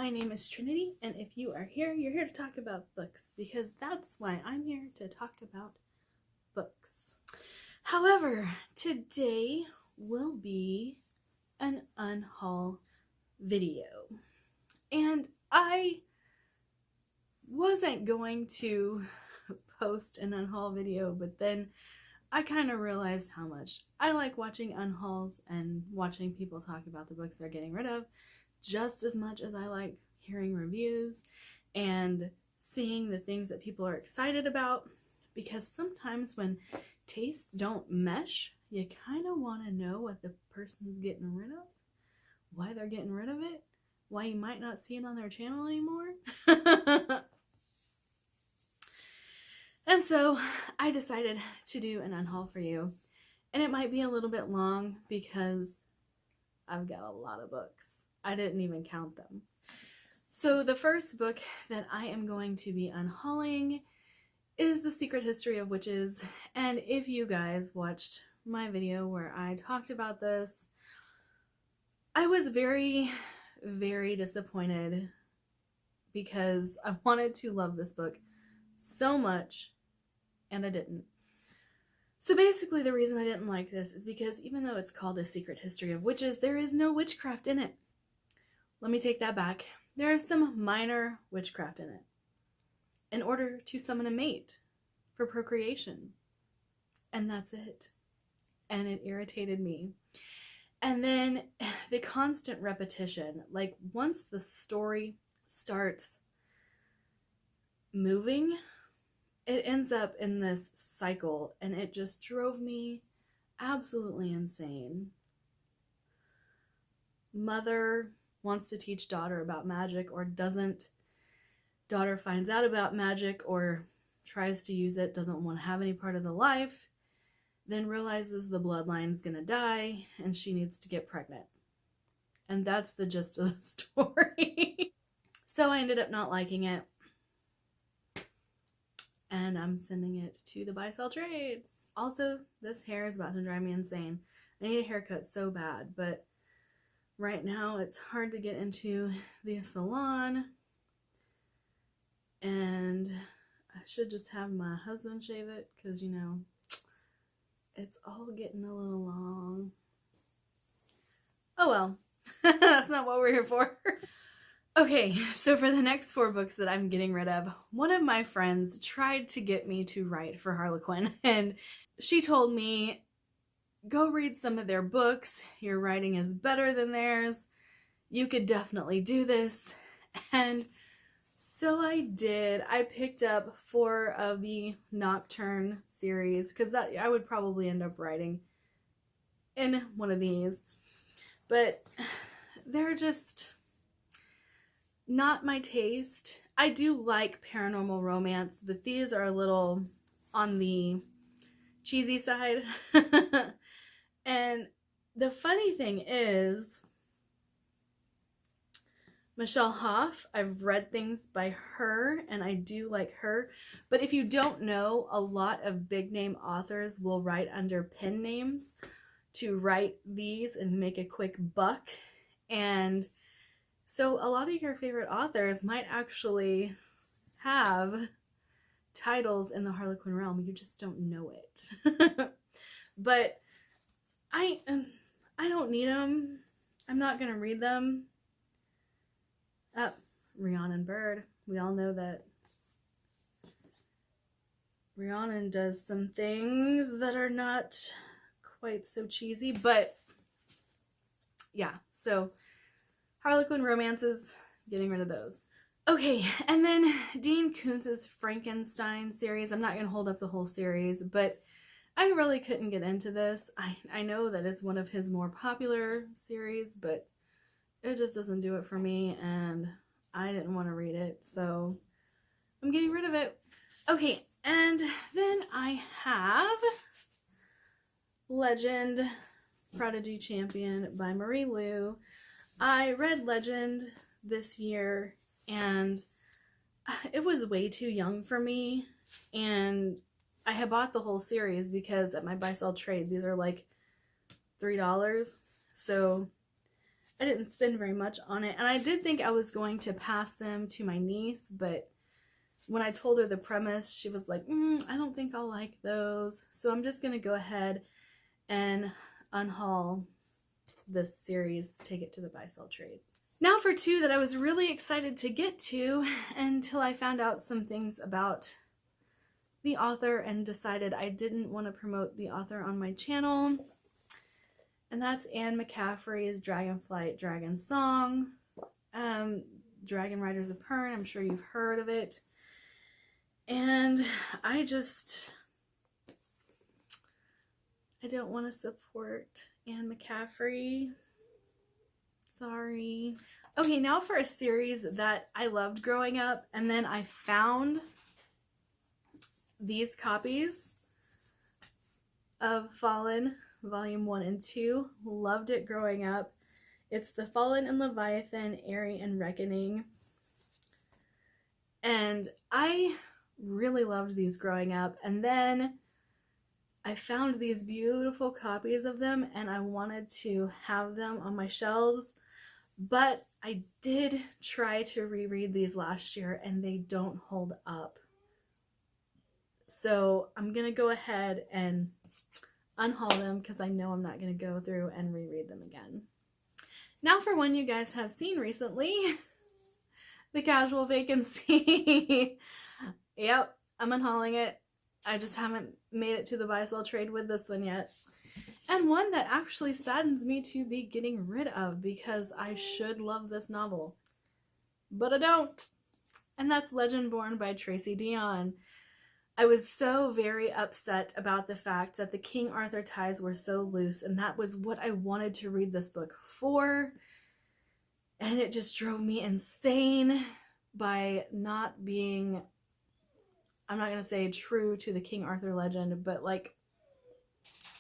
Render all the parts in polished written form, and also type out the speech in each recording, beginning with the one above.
My name is Trinity, and if you are here, you're here to talk about books, because that's why I'm here to talk about books. However, today will be an unhaul video, and I wasn't going to post an unhaul video, but then I kind of realized how much I like watching unhauls and watching people talk about the books they're getting rid of just as much as I like hearing reviews and seeing the things that people are excited about, because sometimes when tastes don't mesh, you kind of want to know what the person's getting rid of, why they're getting rid of it, why you might not see it on their channel anymore. And so I decided to do an unhaul for you, and it might be a little bit long because I've got a lot of books. I didn't even count them. So the first book that I am going to be unhauling is The Secret History of Witches, and if you guys watched my video where I talked about this, I was very, very disappointed because I wanted to love this book so much and I didn't. So basically the reason I didn't like this is because even though it's called A Secret History of Witches, there is no witchcraft in it. Let me take that back. There is some minor witchcraft in it in order to summon a mate for procreation. And that's it. And it irritated me. And then the constant repetition, like once the story starts moving, it ends up in this cycle, and it just drove me absolutely insane. Mother wants to teach daughter about magic, or doesn't. Daughter finds out about magic or tries to use it, doesn't want to have any part of the life, then realizes the bloodline is going to die and she needs to get pregnant. And that's the gist of the story. So I ended up not liking it, and I'm sending it to the buy sell trade. Also, this hair is about to drive me insane. I need a haircut so bad, but right now it's hard to get into the salon, and I should just have my husband shave it because, you know, it's all getting a little long. Oh well, that's not what we're here for. Okay, so for the next 4 books that I'm getting rid of, one of my friends tried to get me to write for Harlequin, and she told me, go read some of their books. Your writing is better than theirs. You could definitely do this. And so I did. I picked up 4 of the Nocturne series because I would probably end up writing in one of these. But they're just not my taste. I do like paranormal romance, but these are a little on the cheesy side. And the funny thing is, Michelle Hoff, I've read things by her and I do like her, but if you don't know, a lot of big name authors will write under pen names to write these and make a quick buck. And so a lot of your favorite authors might actually have titles in the Harlequin realm. You just don't know it. But I don't need them. I'm not going to read them. Rhiannon Bird. We all know that Rhiannon does some things that are not quite so cheesy, but yeah, so Harlequin Romances, getting rid of those. Okay, and then Dean Koontz's Frankenstein series. I'm not going to hold up the whole series, but I really couldn't get into this. I know that it's one of his more popular series, but it just doesn't do it for me, and I didn't want to read it, so I'm getting rid of it. Okay, and then I have Legend, Prodigy Champion by Marie Lu. I read Legend this year, and it was way too young for me, and I had bought the whole series because at my buy-sell trade, these are like $3, so I didn't spend very much on it. And I did think I was going to pass them to my niece, but when I told her the premise, she was like, I don't think I'll like those. So I'm just going to go ahead and unhaul this series, take it to the buy sell trade. Now for two that I was really excited to get to until I found out some things about the author and decided I didn't want to promote the author on my channel. And that's Anne McCaffrey's Dragonfly Song. Dragon Riders of Pern, I'm sure you've heard of it. And I don't want to support Anne McCaffrey. Sorry. Okay, now for a series that I loved growing up, and then I found these copies of Fallen, Volume 1 and 2. Loved it growing up. It's The Fallen and Leviathan, Airy and Reckoning. And I really loved these growing up. And then I found these beautiful copies of them and I wanted to have them on my shelves. But I did try to reread these last year and they don't hold up. So I'm going to go ahead and unhaul them because I know I'm not going to go through and reread them again. Now for one you guys have seen recently, the Casual Vacancy. Yep, I'm unhauling it. I just haven't made it to the buy-sell trade with this one yet. And one that actually saddens me to be getting rid of because I should love this novel. But I don't. And that's Legendborn by Tracy Deonn. I was so very upset about the fact that the King Arthur ties were so loose, and that was what I wanted to read this book for. And it just drove me insane by not being, I'm not going to say true to the King Arthur legend, but like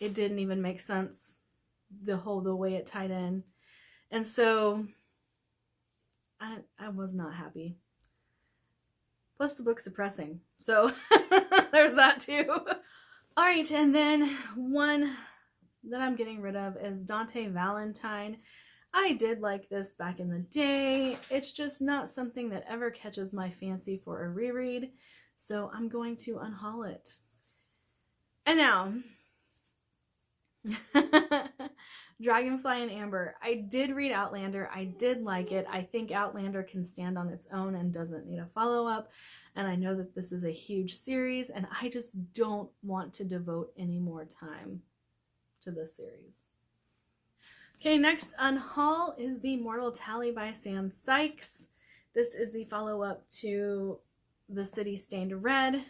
it didn't even make sense the way it tied in. And so I was not happy. Plus the book's depressing. So there's that too. All right, and then one that I'm getting rid of is Dante Valentine. I did like this back in the day. It's just not something that ever catches my fancy for a reread. So I'm going to unhaul it. And now, Dragonfly and Amber. I did read Outlander. I did like it. I think Outlander can stand on its own and doesn't need a follow-up. And I know that this is a huge series, and I just don't want to devote any more time to this series. Okay, next unhaul is The Mortal Tally by Sam Sykes. This is the follow-up to The City Stained Red.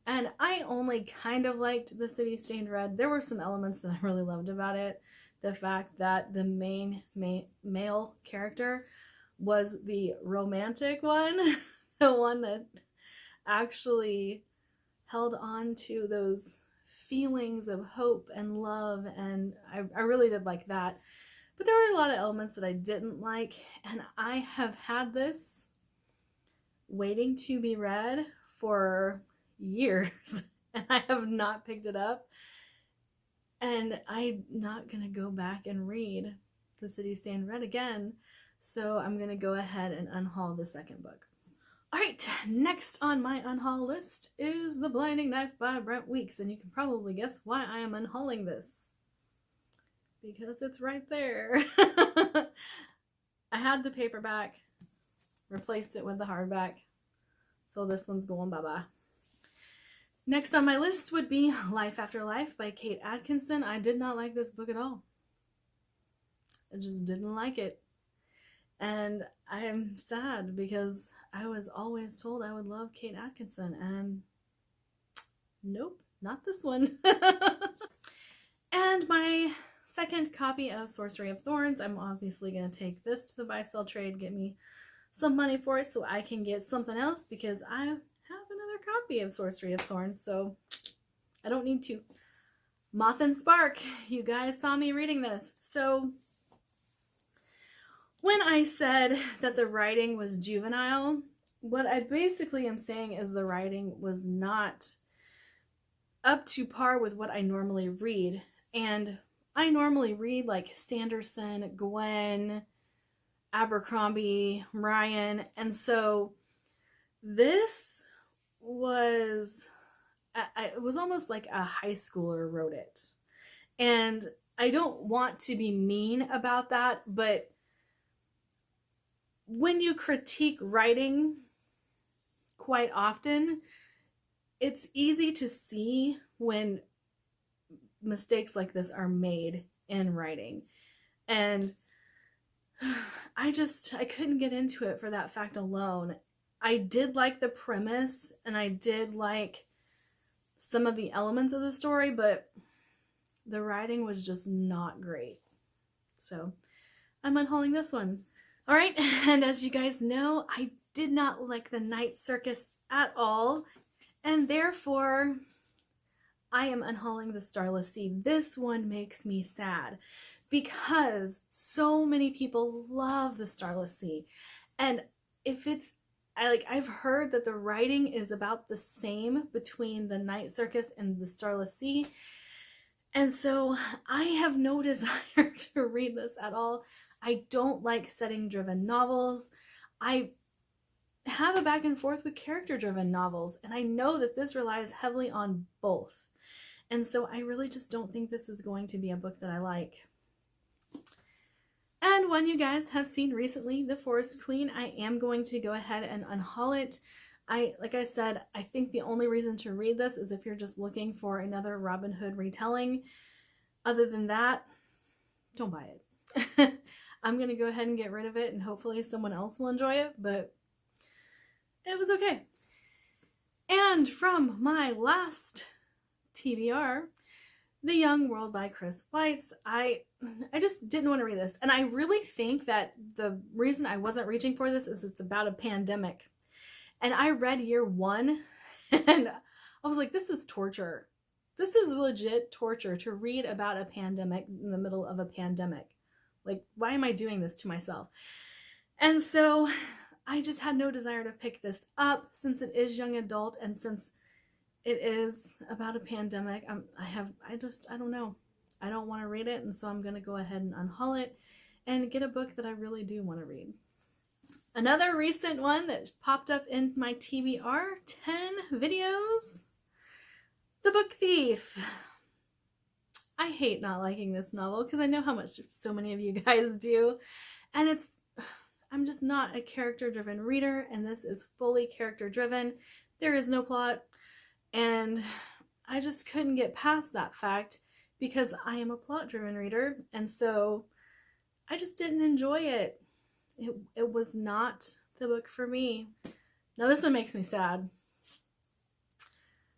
And I only kind of liked The City Stained Red. There were some elements that I really loved about it. The fact that the main male character was the romantic one. The one that actually held on to those feelings of hope and love. And I really did like that. But there were a lot of elements that I didn't like. And I have had this waiting to be read for years. And I have not picked it up. And I'm not going to go back and read The City Stained Red again. So I'm going to go ahead and unhaul the second book. Alright, next on my unhaul list is The Blinding Knife by Brent Weeks. And you can probably guess why I am unhauling this. Because it's right there. I had the paperback, replaced it with the hardback. So this one's going bye-bye. Next on my list would be Life After Life by Kate Atkinson. I did not like this book at all. I just didn't like it. And I am sad because I was always told I would love Kate Atkinson. And nope, not this one. And my second copy of Sorcery of Thorns. I'm obviously going to take this to the buy-sell trade, get me some money for it so I can get something else because I have another copy of Sorcery of Thorns, so I don't need to. Moth and Spark. You guys saw me reading this. So when I said that the writing was juvenile, what I basically am saying is the writing was not up to par with what I normally read. And I normally read like Sanderson, Gwen, Abercrombie, Ryan, and so this was, it was almost like a high schooler wrote it. And I don't want to be mean about that, but when you critique writing quite often, it's easy to see when mistakes like this are made in writing. And I couldn't get into it for that fact alone. I did like the premise and I did like some of the elements of the story, but the writing was just not great. So I'm unhauling this one. All right, and as you guys know, I did not like the Night Circus at all, and therefore I am unhauling the Starless Sea. This one makes me sad because so many people love the Starless Sea. And if it's, I've heard that the writing is about the same between the Night Circus and the Starless Sea. And so I have no desire to read this at all. I don't like setting-driven novels. I have a back and forth with character-driven novels, and I know that this relies heavily on both. And so I really just don't think this is going to be a book that I like. And when you guys have seen recently, The Forest Queen, I am going to go ahead and unhaul it. Like I said, I think the only reason to read this is if you're just looking for another Robin Hood retelling. Other than that, don't buy it. I'm going to go ahead and get rid of it, and hopefully someone else will enjoy it, but it was okay. And from my last TBR, The Young World by Chris Weitz, I just didn't want to read this. And I really think that the reason I wasn't reaching for this is it's about a pandemic. And I read year 1 and I was like, this is torture. This is legit torture to read about a pandemic in the middle of a pandemic. Like, why am I doing this to myself? And so I just had no desire to pick this up since it is young adult and since it is about a pandemic. I don't know. I don't want to read it, and so I'm going to go ahead and unhaul it and get a book that I really do want to read. Another recent one that popped up in my TBR 10 videos, The Book Thief. I hate not liking this novel because I know how much so many of you guys do, and I'm just not a character-driven reader, and this is fully character-driven. There is no plot, and I just couldn't get past that fact because I am a plot-driven reader, and so I just didn't enjoy it. It was not the book for me. Now this one makes me sad.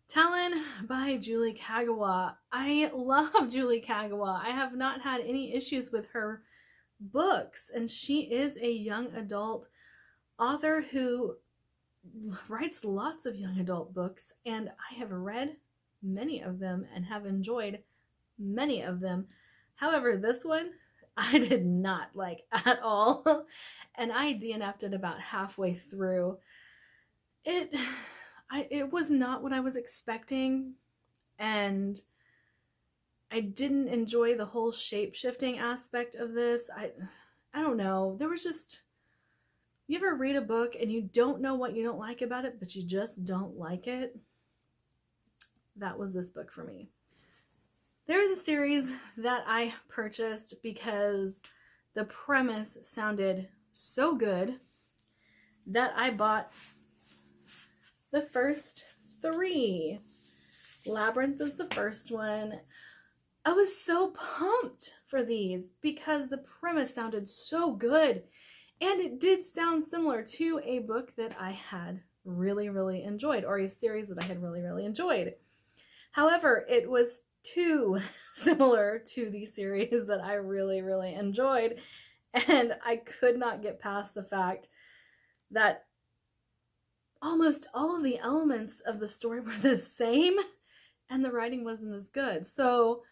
Talen by Julie Kagawa. I love Julie Kagawa. I have not had any issues with her books, and she is a young adult author who writes lots of young adult books, and I have read many of them and have enjoyed many of them. However, this one I did not like at all, and I DNF'd it about halfway through. It was not what I was expecting, and I didn't enjoy the whole shape-shifting aspect of this. I don't know. There was just, you ever read a book and you don't know what you don't like about it, but you just don't like it? That was this book for me. There's a series that I purchased because the premise sounded so good that I bought the first 3. Labyrinth is the first one. I was so pumped for these because the premise sounded so good, and it did sound similar to a book that I had really, really enjoyed, or a series that I had really, really enjoyed. However, it was too similar to the series that I really, really enjoyed, and I could not get past the fact that almost all of the elements of the story were the same and the writing wasn't as good. So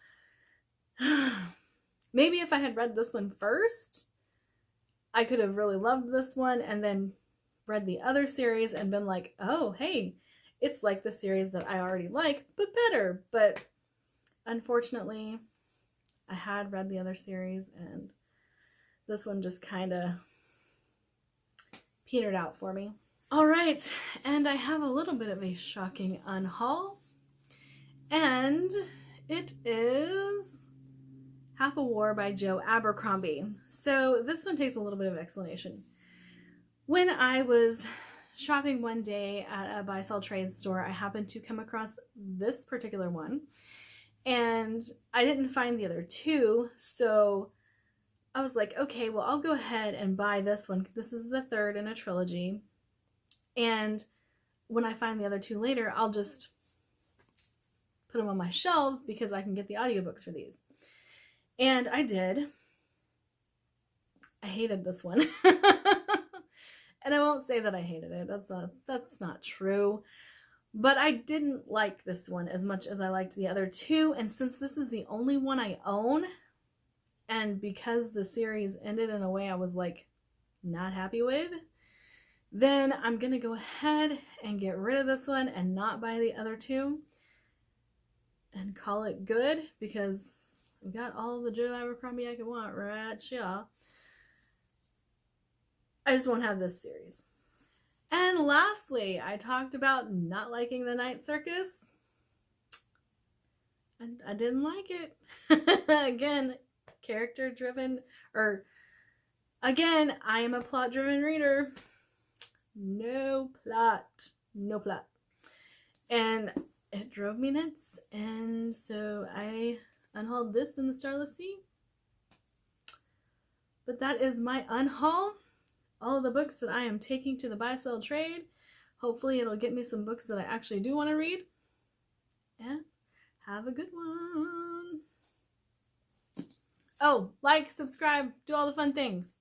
maybe if I had read this one first, I could have really loved this one and then read the other series and been like, oh, hey, it's like the series that I already like, but better. But unfortunately, I had read the other series, and this one just kind of petered out for me. All right, and I have a little bit of a shocking unhaul, and it is Half a War by Joe Abercrombie. So this one takes a little bit of explanation. When I was shopping one day at a buy-sell trade store, I happened to come across this particular one, and I didn't find the other two, so I was like, okay, well, I'll go ahead and buy this one. This is the third in a trilogy, and when I find the other two later, I'll just put them on my shelves because I can get the audiobooks for these. And I did. I hated this one. And I won't say that I hated it. That's not true. But I didn't like this one as much as I liked the other two. And since this is the only one I own, and because the series ended in a way I was like not happy with, then I'm going to go ahead and get rid of this one and not buy the other two and call it good, because I've got all the Joe Abercrombie I could want right here. I just won't have this series. And lastly, I talked about not liking the Night Circus. And I didn't like it. Again, character driven, or again, I am a plot driven reader. No plot. No plot. And it drove me nuts. And so I unhauled this in the Starless Sea. But that is my unhaul. All of the books that I am taking to the buy-sell trade. Hopefully it'll get me some books that I actually do want to read. And have a good one. Oh, like, subscribe, do all the fun things.